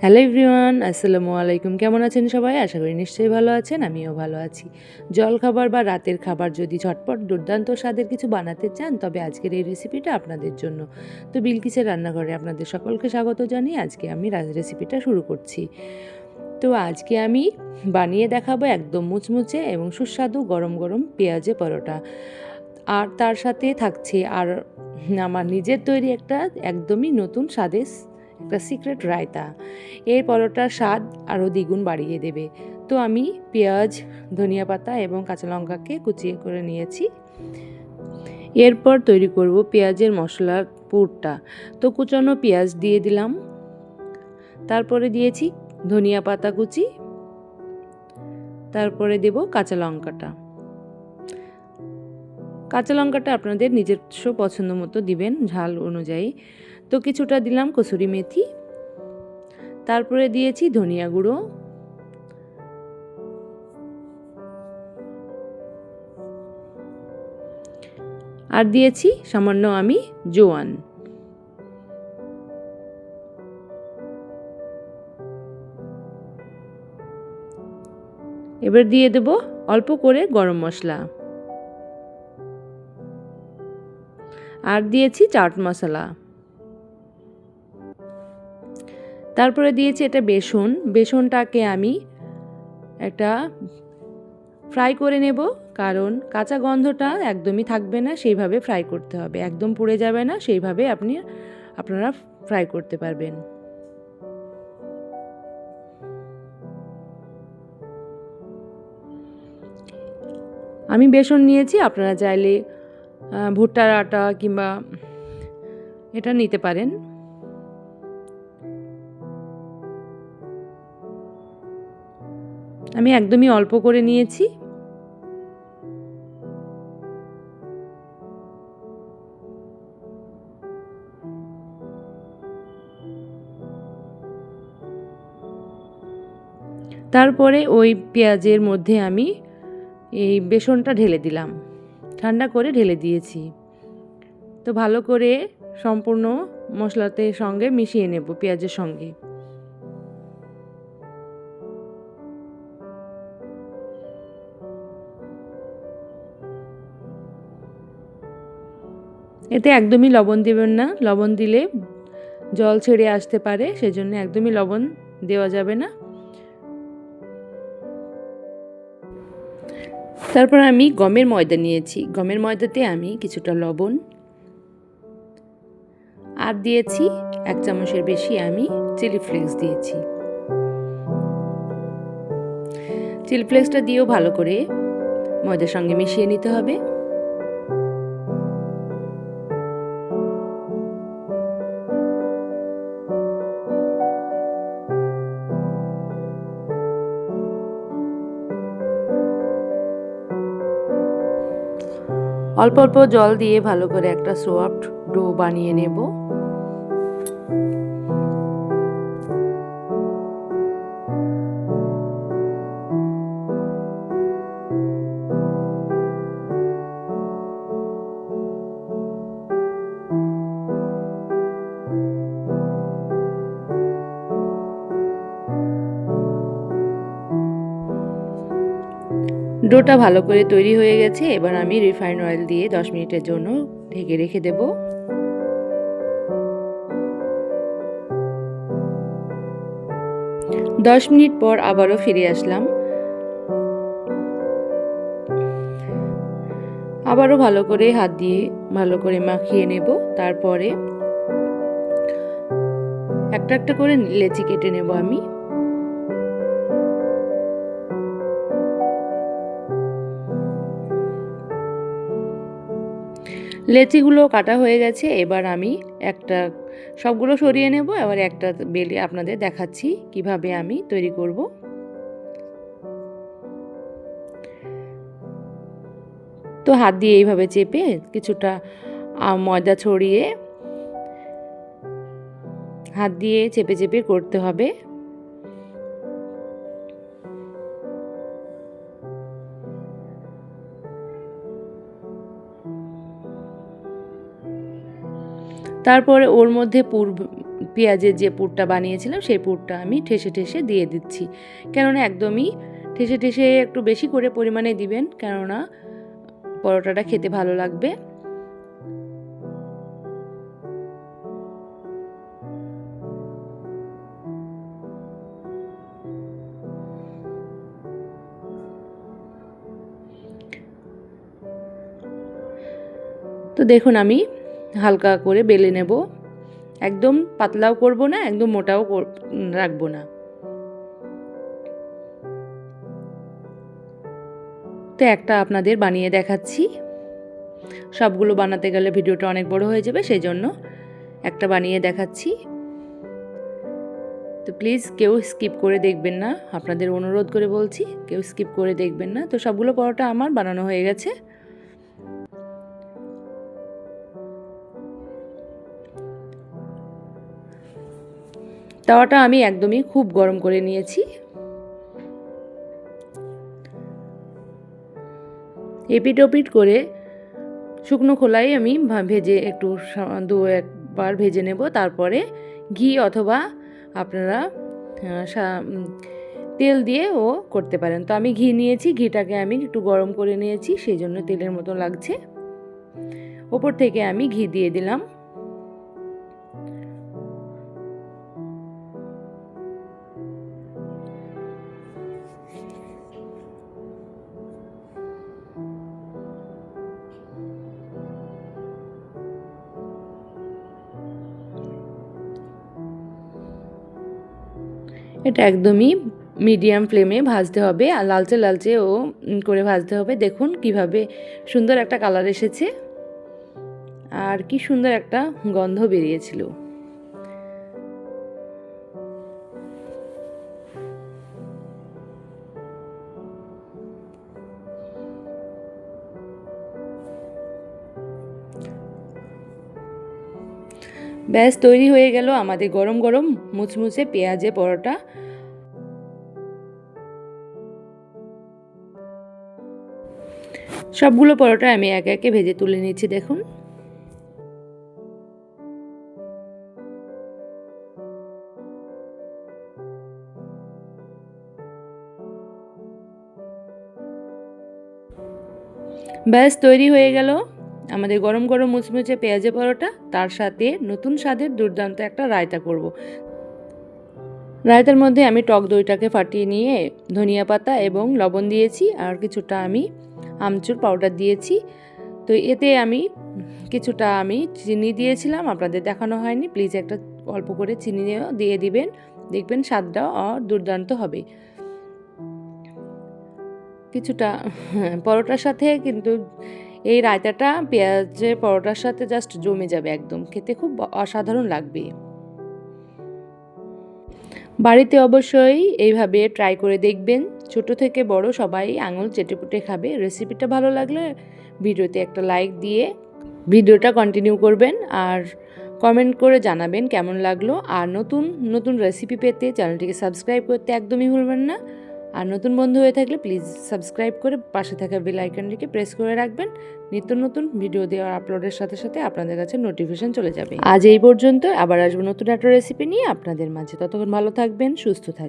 Hello everyone, আসসালামু আলাইকুম। কেমন আছেন সবাই? আশা করি নিশ্চয়ই ভালো আছেন। আমিও ভালো আছি। জলখাবার বা রাতের খাবার যদি ঝটপট দুর্দান্ত স্বাদের কিছু বানাতে চান, তবে আজকের এই রেসিপিটা আপনাদের জন্য। তো বিলকিসের রান্নাঘরে আপনাদের সকলকে স্বাগত জানিয়ে আজকে আমি রেসিপিটা শুরু করছি। তো আজকে আমি বানিয়ে দেখাবো একদম মুচমুচে এবং সুস্বাদু গরম গরম পেঁয়াজে পরোটা। আর তার সাথে থাকছে আমার নিজের তৈরি একটা একদমই নতুন স্বাদের একটা সিক্রেট রায়তা। এর পরোটার স্বাদ আরও দ্বিগুণ বাড়িয়ে দেবে। তো আমি পেঁয়াজ, ধনিয়া পাতা এবং কাঁচা লঙ্কাকে কুচিয়ে করে নিয়েছি। এরপর তৈরি করব পেঁয়াজের মশলার পুরটা। তো কুচানো পেঁয়াজ দিয়ে দিলাম, তারপরে দিয়েছি ধনিয়া পাতা কুচি, তারপরে দেব কাঁচা লঙ্কাটা। কাঁচা লঙ্কাটা আপনাদের নিজস্ব পছন্দ মতো দিবেন, ঝাল অনুযায়ী। তো কিছুটা দিলাম কসুরি মেথি, তারপরে দিয়েছি ধনিয়া গুঁড়ো, আর দিয়েছি সামান্য আমি জোয়ান। এবার দিয়ে দেব অল্প করে গরম মশলা, আর দিয়েছি চাট মশলা। তারপরে দিয়েছি এটা বেসনটাকে আমি একটা ফ্রাই করে নেব, কারণ কাঁচা গন্ধটা একদমই থাকবে না, সেইভাবে ফ্রাই করতে হবে। একদম পুড়ে যাবে না, সেইভাবে আপনারা ফ্রাই করতে পারবেন। আমি বেসন নিয়েছি, আপনারা চাইলে ভুট্টার আটা কিংবা এটা নিতে পারেন। আমি একদমই অল্প করে নিয়েছি। তারপরে ওই পেঁয়াজের মধ্যে আমি এই বেসনটা ঢেলে দিলাম, ঠান্ডা করে ঢেলে দিয়েছি। তো ভালো করে সম্পূর্ণ মশলাতে সঙ্গে মিশিয়ে নেব পেঁয়াজের সঙ্গে। এতে একদমই লবণ দেবেন না, লবণ দিলে জল ছেড়ে আসতে পারে, সেজন্য একদমই লবণ দেওয়া যাবে না। তারপর আমি গমের ময়দা নিয়েছি, গমের ময়দাতে আমি কিছুটা লবণ আর দিয়েছি 1 চামচের বেশি আমি চিলি ফ্লেক্স দিয়েছি। চিলি ফ্লেক্সটা দিয়েও ভালো করে ময়দার সঙ্গে মিশিয়ে নিতে হবে। অল্প অল্প জল দিয়ে ভালো করে একটা সফট ডো বানিয়ে নেব। ডোটা ভালো করে তৈরি হয়ে গেছে। এবার আমি রিফাইন অয়েল দিয়ে 10 মিনিটের জন্য ঢেকে রেখে দেব। 10 মিনিট পর আবারও ফিরে আসলাম। আবারও ভালো করে হাত দিয়ে ভালো করে মাখিয়ে নেব। তারপরে একটা একটা করে লেচি কেটে নেব আমি। লেচিগুলো কাটা হয়ে গেছে। এবার আমি সবগুলো সরিয়ে নেব। এবার একটা বেলে আপনাদের দেখাচ্ছি কিভাবে আমি তৈরি করব। তো হাত দিয়ে এইভাবে চেপে কিছুটা ময়দা ছড়িয়ে হাত দিয়ে চেপে চেপে করতে হবে। তারপরে ওর মধ্যে পেঁয়াজের যে পুরটা বানিয়েছিলাম সেই পুরটা আমি ঠেসে ঠেসে দিয়ে দিচ্ছি। কেননা একদমই ঠেসে ঠেসে একটু বেশি করে পরিমাণে দিবেন, কেননা পরোটাটা খেতে ভালো লাগবে। তো দেখুন আমি হালকা করে বেলে নেব, একদম পাতলাও করব না, একদম মোটাও রাখবো না। তো একটা আপনাদের বানিয়ে দেখাচ্ছি, সবগুলো বানাতে গেলে ভিডিওটা অনেক বড় হয়ে যাবে, সেই জন্য একটা বানিয়ে দেখাচ্ছি। তো প্লিজ কেউ স্কিপ করে দেখবেন না, আপনাদের অনুরোধ করে বলছি, কেউ স্কিপ করে দেখবেন না। তো সবগুলো পরোটা আমার বানানো হয়ে গেছে। তাওয়াটা আমি একদমই খুব গরম করে নিয়েছি। এপিট ওপিট করে শুকনো খোলাই আমি ভেজে একটু দু একবার ভেজে নেব। তারপরে ঘি অথবা আপনারা তেল দিয়েও করতে পারেন। তো আমি ঘি নিয়েছি, ঘিটাকে আমি একটু গরম করে নিয়েছি, সেই জন্য তেলের মতো লাগছে। ওপর থেকে আমি ঘি দিয়ে দিলাম। এটা একদমই মিডিয়াম ফ্লেমে ভাজতে হবে, আর লালচে লালচে করে ভাজতে হবে। দেখুন কিভাবে সুন্দর একটা কালার এসেছে, আর কি সুন্দর একটা গন্ধ বেরিয়েছিল। ব্যাস তৈরি হয়ে গেল আমাদের গরম গরম মুচমুচে পেঁয়াজে পরোটা। সবগুলো পরোটা আমি একে একে ভেজে তুলে নিচ্ছি। দেখুন ব্যাস তৈরি হয়ে গেল আমাদের গরম গরম মুচমুচে পেঁয়াজে পরোটা। তার সাথে নতুন স্বাদের দুর্দান্ত একটা রায়তা করব। রায়তার মধ্যে আমি টক দইটাকে ফাটিয়ে নিয়ে ধনিয়া পাতা এবং লবণ দিয়েছি, আর কিছুটা আমি আমচুর পাউডার দিয়েছি। তো এতে আমি কিছুটা চিনি দিয়েছিলাম, আপনাদের দেখানো হয়নি, প্লিজ একটা অল্প করে চিনি দিয়ে দিবেন, দেখবেন স্বাদটা দুর্দান্ত হবে। কিছুটা পরোটার সাথে কিন্তু এই রায়তাটা পেঁয়াজের পরোটার সাথে জাস্ট জমে যাবে, একদম খেতে খুব অসাধারণ লাগবে। বাড়িতে অবশ্যই এইভাবে ট্রাই করে দেখবেন, ছোট থেকে বড় সবাই আঙুল চেটেপুটে খাবে। রেসিপিটা ভালো লাগলে ভিডিওতে একটা লাইক দিয়ে ভিডিওটা কন্টিনিউ করবেন, আর কমেন্ট করে জানাবেন কেমন লাগলো। আর নতুন নতুন রেসিপি পেতে চ্যানেলটিকে সাবস্ক্রাইব করতে একদমই ভুলবেন না। আর নতুন বন্ধু হয়ে থাকলে প্লিজ সাবস্ক্রাইব করে পাশে থাকা বেল আইকনটিকে প্রেস করে রাখবেন। নিত্য নতুন ভিডিও দেওয়ার আপলোডের সাথে সাথে আপনাদের কাছে নোটিফিকেশন চলে যাবে। আজ এই পর্যন্ত, আবার আসবো নতুন একটা রেসিপি নিয়ে আপনাদের মাঝে। ততক্ষণ ভালো থাকবেন, সুস্থ থাকবেন।